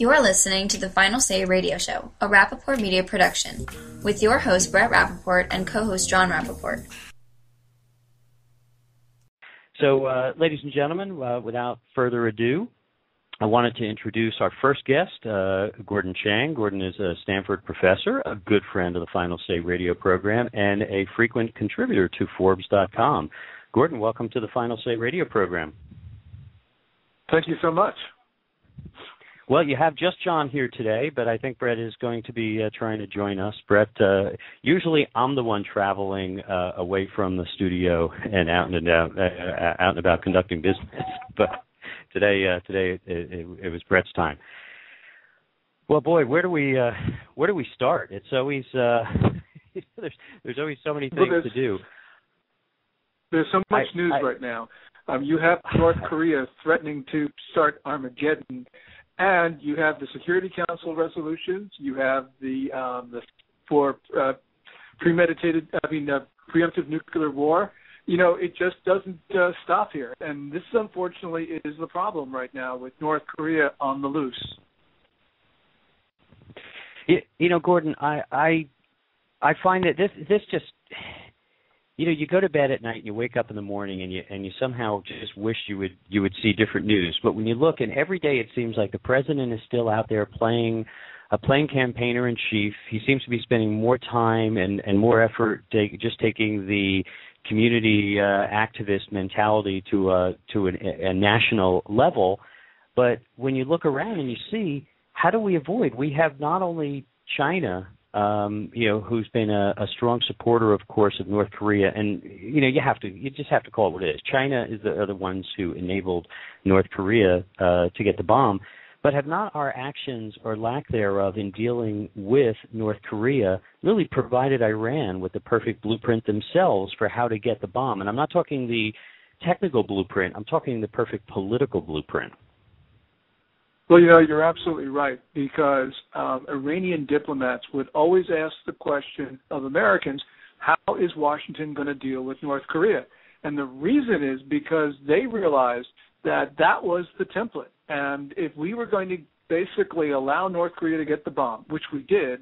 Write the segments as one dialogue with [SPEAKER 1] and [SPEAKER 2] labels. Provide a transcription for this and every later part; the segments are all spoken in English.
[SPEAKER 1] You are listening to the Final Say radio show, a Rappaport Media production, with your host Brett Rappaport and co-host John Rappaport.
[SPEAKER 2] So, ladies and gentlemen, without further ado, I wanted to introduce our first guest, Gordon Chang. Gordon is a Stanford professor, a good friend of the Final Say radio program, and a frequent contributor to Forbes.com. Gordon, welcome to the Final Say radio program.
[SPEAKER 3] Thank you so much.
[SPEAKER 2] Well, you have just John here today, but I think Brett is going to be trying to join us. Brett, usually I'm the one traveling away from the studio and out and about conducting business, but today it was Brett's time. Well, boy, where do we start? It's always there's always so many things to do.
[SPEAKER 3] There's so much news right now. You have North Korea threatening to start Armageddon, and you have the Security Council resolutions. You have the preemptive nuclear war. You know, it just doesn't stop here, and this unfortunately is the problem right now with North Korea on the loose.
[SPEAKER 2] You know, Gordon, I find that this just. You know, you go to bed at night and you wake up in the morning and you somehow just wish you would see different news. But when you look, and every day it seems like the president is still out there playing campaigner in chief. He seems to be spending more time and more effort just taking the community activist mentality to a national level. But when you look around and you see, how do we avoid? We have not only China, who's been a strong supporter, of course, of North Korea, and you just have to call it what it is. China are the ones who enabled North Korea to get the bomb, but have not our actions or lack thereof in dealing with North Korea really provided Iran with the perfect blueprint themselves for how to get the bomb? And I'm not talking the technical blueprint; I'm talking the perfect political blueprint.
[SPEAKER 3] Well, you know, you're absolutely right, because Iranian diplomats would always ask the question of Americans, how is Washington going to deal with North Korea? And the reason is because they realized that was the template. And if we were going to basically allow North Korea to get the bomb, which we did,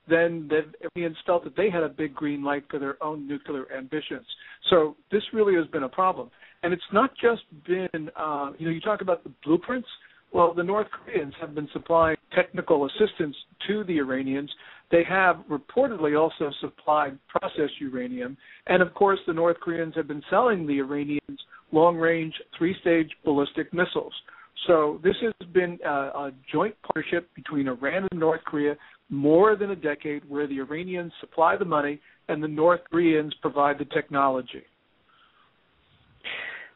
[SPEAKER 3] then the Iranians felt that they had a big green light for their own nuclear ambitions. So this really has been a problem. And it's not just been, you talk about the blueprints. Well, the North Koreans have been supplying technical assistance to the Iranians. They have reportedly also supplied processed uranium. And, of course, the North Koreans have been selling the Iranians long-range three-stage ballistic missiles. So this has been a joint partnership between Iran and North Korea more than a decade, where the Iranians supply the money and the North Koreans provide the technology.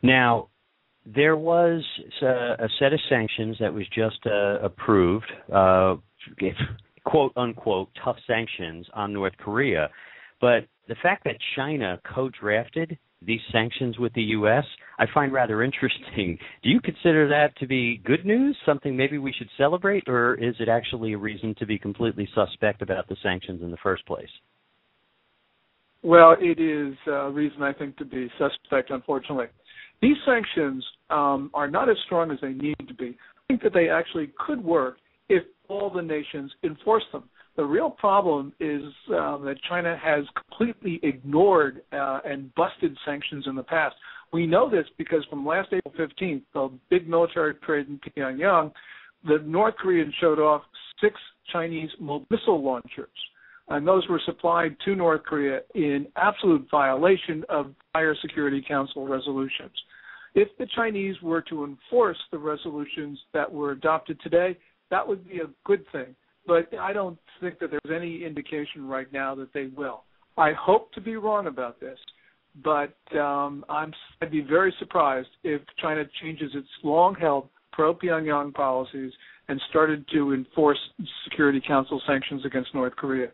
[SPEAKER 2] Now, there was a set of sanctions that was just approved, quote-unquote, tough sanctions on North Korea. But the fact that China co-drafted these sanctions with the U.S., I find rather interesting. Do you consider that to be good news, something maybe we should celebrate, or is it actually a reason to be completely suspect about the sanctions in the first place?
[SPEAKER 3] Well, it is a reason, I think, to be suspect, unfortunately. These sanctions are not as strong as they need to be. I think that they actually could work if all the nations enforce them. The real problem is that China has completely ignored and busted sanctions in the past. We know this because from last April 15th, the big military parade in Pyongyang, the North Koreans showed off 6 Chinese missile launchers. And those were supplied to North Korea in absolute violation of prior Security Council resolutions. If the Chinese were to enforce the resolutions that were adopted today, that would be a good thing. But I don't think that there's any indication right now that they will. I hope to be wrong about this, but I'd be very surprised if China changes its long-held pro-Pyongyang policies and started to enforce Security Council sanctions against North Korea.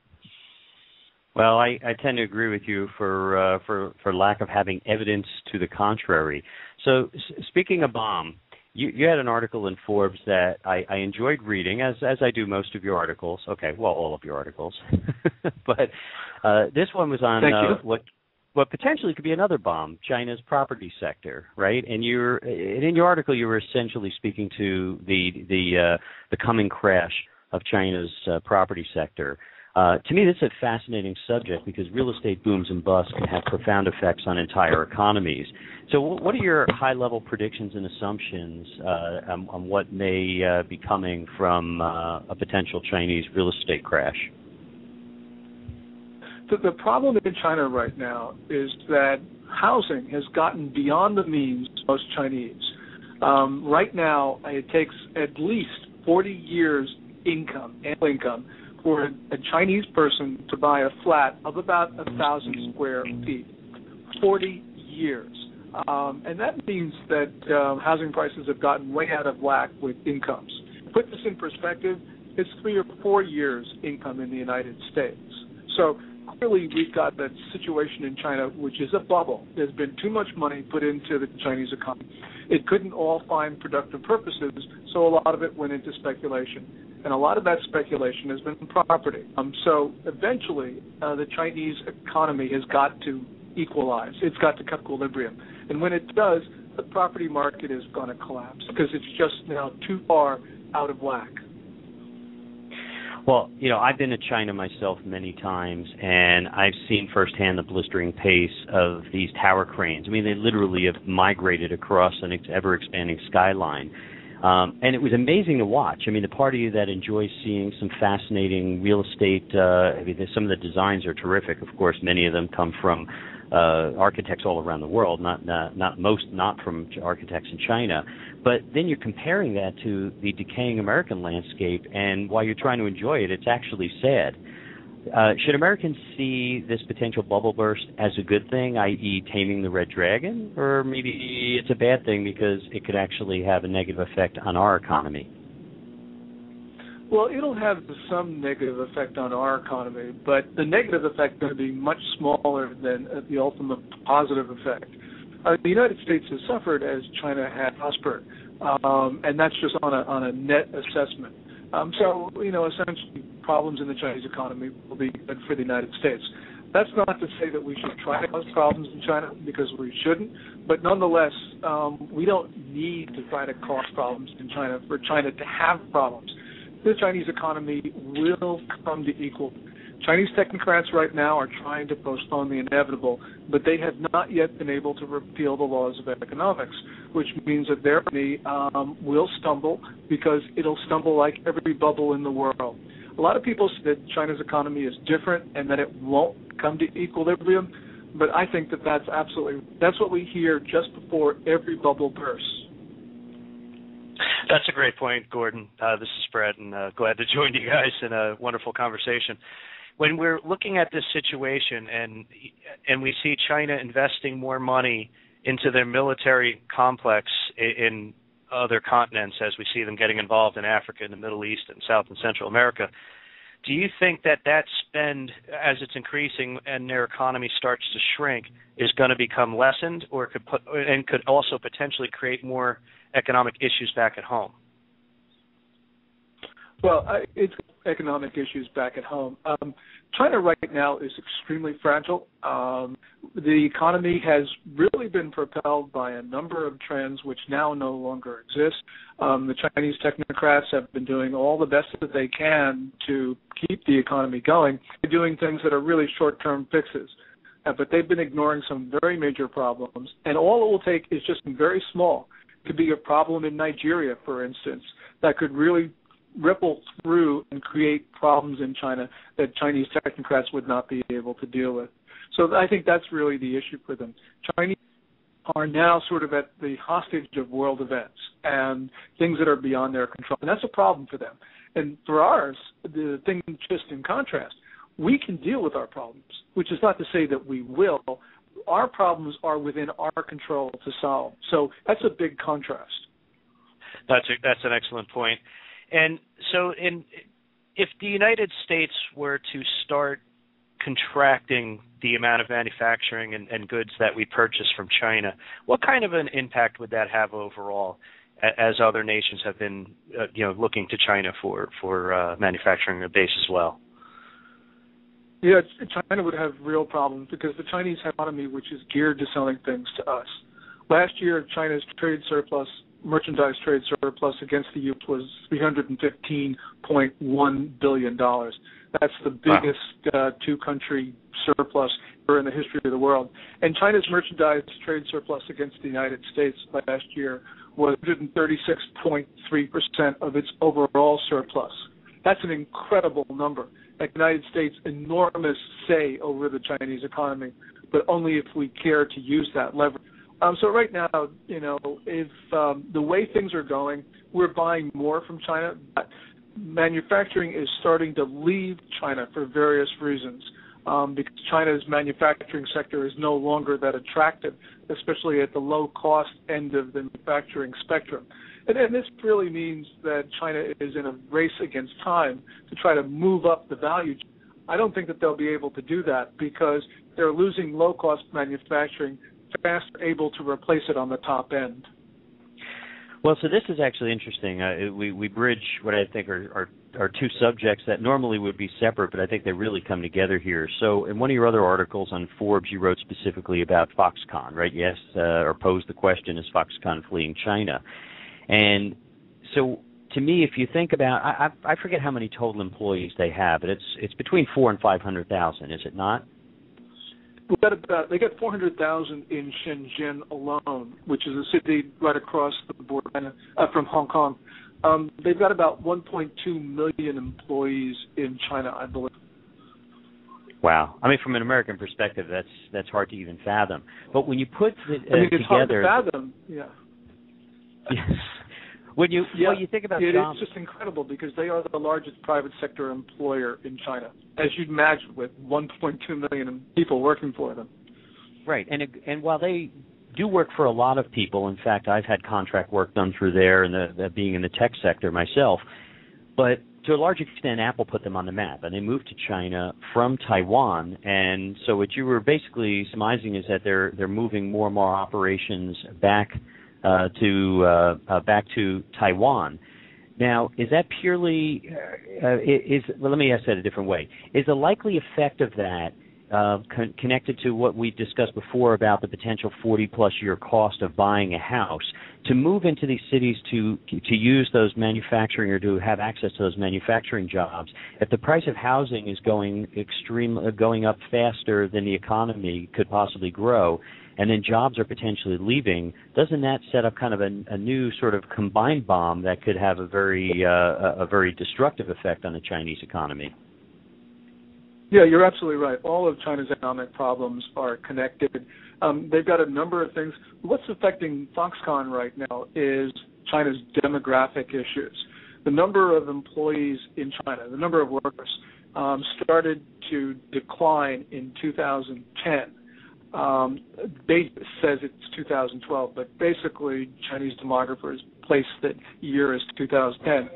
[SPEAKER 2] Well, I tend to agree with you for lack of having evidence to the contrary. So speaking of bomb, you had an article in Forbes that I enjoyed reading, as I do most of your articles. Okay, well, all of your articles. But this one was on what potentially could be another bomb, China's property sector, right? And in your article, you were essentially speaking to the coming crash of China's property sector. To me, this is a fascinating subject because real estate booms and busts can have profound effects on entire economies. So what are your high-level predictions and assumptions on what may be coming from a potential Chinese real estate crash?
[SPEAKER 3] The problem in China right now is that housing has gotten beyond the means of most Chinese. Right now, it takes at least 40 years annual income, for a Chinese person to buy a flat of about 1,000 square feet. 40 years. And that means that housing prices have gotten way out of whack with incomes. To put this in perspective, it's 3 or 4 years income in the United States. So clearly we've got that situation in China, which is a bubble. There's been too much money put into the Chinese economy. It couldn't all find productive purposes, so a lot of it went into speculation. And a lot of that speculation has been property. So eventually, the Chinese economy has got to equalize. It's got to come to equilibrium. And when it does, the property market is going to collapse because it's just now too far out of whack.
[SPEAKER 2] Well, I've been to China myself many times, and I've seen firsthand the blistering pace of these tower cranes. I mean, they literally have migrated across an ever-expanding skyline. And it was amazing to watch. I mean, the part of you that enjoys seeing some fascinating real estate, some of the designs are terrific. Of course, many of them come from architects all around the world, not from architects in China. But then you're comparing that to the decaying American landscape, and while you're trying to enjoy it, it's actually sad. Should Americans see this potential bubble burst as a good thing, i.e. taming the red dragon, or maybe it's a bad thing because it could actually have a negative effect on our economy?
[SPEAKER 3] Well, it'll have some negative effect on our economy, but the negative effect is going to be much smaller than the ultimate positive effect. The United States has suffered as China had prospered, and that's just on a net assessment. So, essentially, problems in the Chinese economy will be good for the United States. That's not to say that we should try to cause problems in China, because we shouldn't. But nonetheless, we don't need to try to cause problems in China for China to have problems. The Chinese economy will come to equal. Chinese technocrats right now are trying to postpone the inevitable, but they have not yet been able to repeal the laws of economics, which means that their economy will stumble because it'll stumble like every bubble in the world. A lot of people say that China's economy is different and that it won't come to equilibrium, but I think that that's what we hear just before every bubble bursts.
[SPEAKER 4] That's a great point, Gordon. This is Brett, and glad to join you guys in a wonderful conversation. When we're looking at this situation and we see China investing more money into their military complex in other continents, as we see them getting involved in Africa and the Middle East and South and Central America, do you think that spend, as it's increasing and their economy starts to shrink, is going to become lessened, or could also potentially create more economic issues back at home?
[SPEAKER 3] Well, it's economic issues back at home. China right now is extremely fragile. The economy has really been propelled by a number of trends which now no longer exist. The Chinese technocrats have been doing all the best that they can to keep the economy going. They're doing things that are really short-term fixes. But they've been ignoring some very major problems, and all it will take is just very small. It could be a problem in Nigeria, for instance, that could really ripple through and create problems in China that Chinese technocrats would not be able to deal with. So I think that's really the issue for them. Chinese are now sort of at the hostage of world events and things that are beyond their control, and that's a problem for them. And for ours, the thing just in contrast, we can deal with our problems, which is not to say that we will. Our problems are within our control to solve. So that's a big contrast.
[SPEAKER 4] That's an excellent point. And so if the United States were to start contracting the amount of manufacturing and goods that we purchase from China, what kind of an impact would that have overall, as other nations have been looking to China for manufacturing a base as well?
[SPEAKER 3] Yeah, China would have real problems because the Chinese economy, which is geared to selling things to us. Last year, China's merchandise trade surplus against the U.S. was $315.1 billion. That's the biggest two-country surplus in the history of the world. And China's merchandise trade surplus against the United States last year was 136.3% of its overall surplus. That's an incredible number. The United States enormous say over the Chinese economy, but only if we care to use that leverage. So right now, if the way things are going, we're buying more from China. But manufacturing is starting to leave China for various reasons, because China's manufacturing sector is no longer that attractive, especially at the low-cost end of the manufacturing spectrum. And this really means that China is in a race against time to try to move up the value chain. I don't think that they'll be able to do that because they're losing low-cost manufacturing, fast able to replace it on the top end.
[SPEAKER 2] Well, so this is actually interesting. We bridge what I think are two subjects that normally would be separate, but I think they really come together here. So in one of your other articles on Forbes, you wrote specifically about Foxconn, right? Yes, or posed the question, is Foxconn fleeing China? And so to me, if you think about, I forget how many total employees they have, but it's between 400,000 and 500,000, is it not?
[SPEAKER 3] They got 400,000 in Shenzhen alone, which is a city right across the border from Hong Kong. They've got about 1.2 million employees in China, I believe.
[SPEAKER 2] Wow. I mean, from an American perspective, that's hard to even fathom. But when you put it
[SPEAKER 3] it's
[SPEAKER 2] together,
[SPEAKER 3] hard to fathom. Yeah.
[SPEAKER 2] Yes. When you think about jobs,
[SPEAKER 3] it's just incredible because they are the largest private sector employer in China, as you'd imagine, with 1.2 million people working for them.
[SPEAKER 2] Right, and while they do work for a lot of people, in fact, I've had contract work done through there, and being in the tech sector myself. But to a large extent, Apple put them on the map, and they moved to China from Taiwan. And so what you were basically surmising is that they're moving more and more operations back to Taiwan. Now, is that purely? Well, let me ask that a different way. Is the likely effect of that connected to what we discussed before about the potential 40-plus year cost of buying a house? To move into these cities to use those manufacturing or to have access to those manufacturing jobs, if the price of housing is going up faster than the economy could possibly grow, and then jobs are potentially leaving, doesn't that set up kind of a new sort of combined bomb that could have a very destructive effect on the Chinese economy?
[SPEAKER 3] Yeah, you're absolutely right. All of China's economic problems are connected. They've got a number of things. What's affecting Foxconn right now is China's demographic issues. The number of employees in China, the number of workers, started to decline in 2010. Base says it's 2012, but basically Chinese demographers place that year as 2010.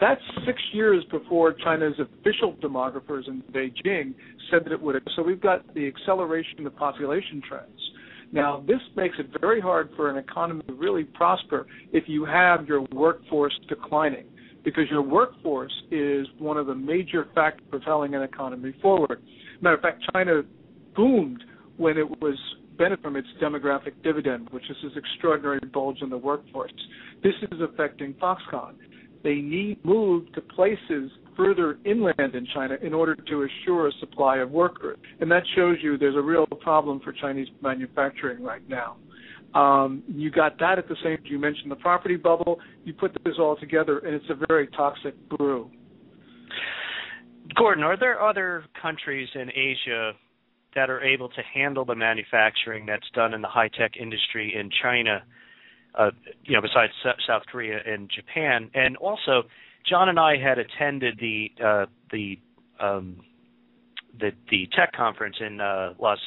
[SPEAKER 3] That's 6 years before China's official demographers in Beijing said that it would. So we've got the acceleration of population trends. Now, this makes it very hard for an economy to really prosper if you have your workforce declining, because your workforce is one of the major factors propelling an economy forward. Matter of fact, China boomed when it was benefit from its demographic dividend, which is this extraordinary bulge in the workforce. This is affecting Foxconn. They need to move to places further inland in China in order to assure a supply of workers. And that shows you there's a real problem for Chinese manufacturing right now. You got that at the same time. You mentioned the property bubble. You put this all together, and it's a very toxic brew.
[SPEAKER 4] Gordon, are there other countries in Asia that are able to handle the manufacturing that's done in the high-tech industry in China, besides South Korea and Japan? And also, John and I had attended the tech conference in Las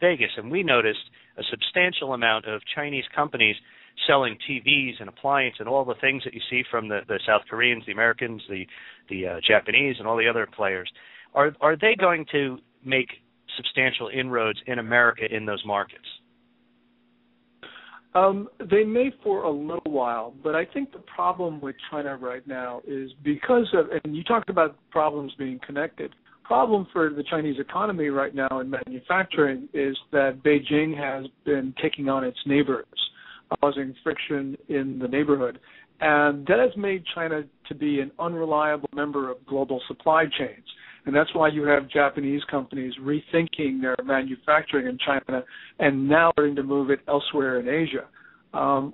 [SPEAKER 4] Vegas, and we noticed a substantial amount of Chinese companies selling TVs and appliances and all the things that you see from the South Koreans, the Americans, the Japanese, and all the other players. Are they going to make substantial inroads in America in those markets?
[SPEAKER 3] They may for a little while, but I think the problem with China right now is because of, and you talked about problems being connected, problem for the Chinese economy right now in manufacturing is that Beijing has been taking on its neighbors, causing friction in the neighborhood. And that has made China to be an unreliable member of global supply chains. And that's why you have Japanese companies rethinking their manufacturing in China and now starting to move it elsewhere in Asia.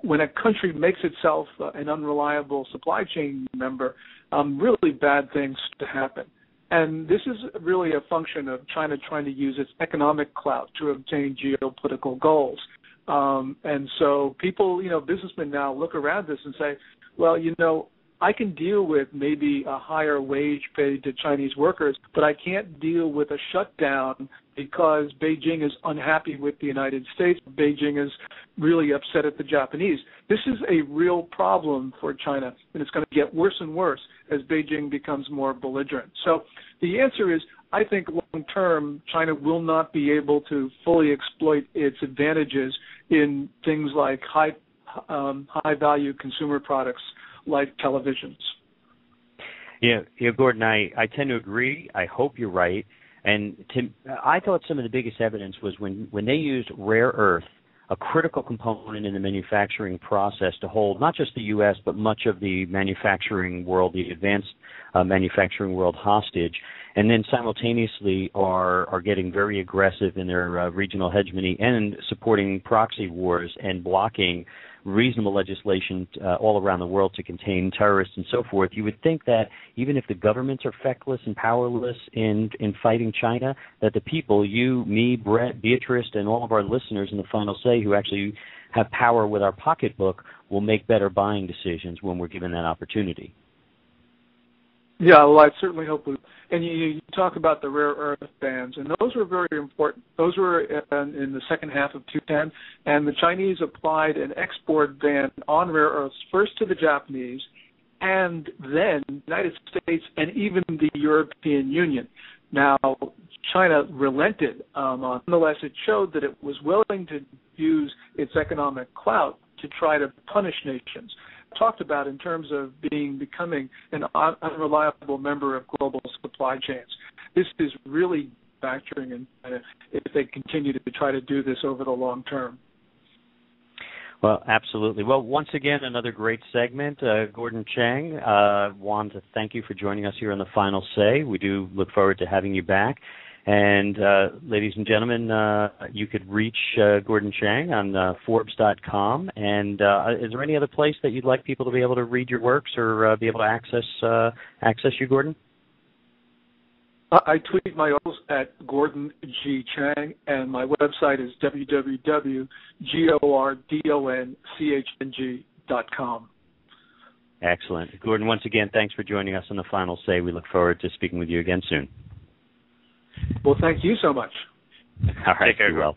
[SPEAKER 3] When a country makes itself an unreliable supply chain member, really bad things to happen. And this is really a function of China trying to use its economic clout to obtain geopolitical goals. And so people, businessmen now look around this and say, well, I can deal with maybe a higher wage paid to Chinese workers, but I can't deal with a shutdown because Beijing is unhappy with the United States. Beijing is really upset at the Japanese. This is a real problem for China, and it's going to get worse and worse as Beijing becomes more belligerent. So the answer is, I think long term, China will not be able to fully exploit its advantages in things like high value consumer products like televisions.
[SPEAKER 2] Yeah, Gordon, I tend to agree. I hope you're right. And I thought some of the biggest evidence was when they used rare earth, a critical component in the manufacturing process, to hold not just the U.S. but much of the manufacturing world, the advanced manufacturing world, hostage, and then simultaneously are getting very aggressive in their regional hegemony and supporting proxy wars and blocking reasonable legislation all around the world to contain terrorists and so forth. You would think that even if the governments are feckless and powerless in fighting China, that the people, you, me, Brett, Beatrice, and all of our listeners in the final say who actually have power with our pocketbook will make better buying decisions when we're given that opportunity.
[SPEAKER 3] Yeah, well, I certainly hope we. And you talk about the rare earth bans, and those were very important. Those were in the second half of 2010, and the Chinese applied an export ban on rare earths first to the Japanese, and then the United States and even the European Union. Now, China relented. Nonetheless, it showed that it was willing to use its economic clout to try to punish nations. Talked about in terms of becoming an unreliable member of global supply chains. This is really factoring in if they continue to try to do this over the long term.
[SPEAKER 2] Well, absolutely. Well, once again, another great segment. Gordon Chang, wanted to thank you for joining us here on the Final Say. We do look forward to having you back. And ladies and gentlemen, you could reach Gordon Chang on Forbes.com. And is there any other place that you'd like people to be able to read your works or be able to access you, Gordon?
[SPEAKER 3] I tweet my articles at Gordon G. Chang, and my website is www.gordonchng.com.
[SPEAKER 2] Excellent. Gordon, once again, thanks for joining us on the Final Say. We look forward to speaking with you again soon.
[SPEAKER 3] Well, thank you so much.
[SPEAKER 2] All right. Take care. Well.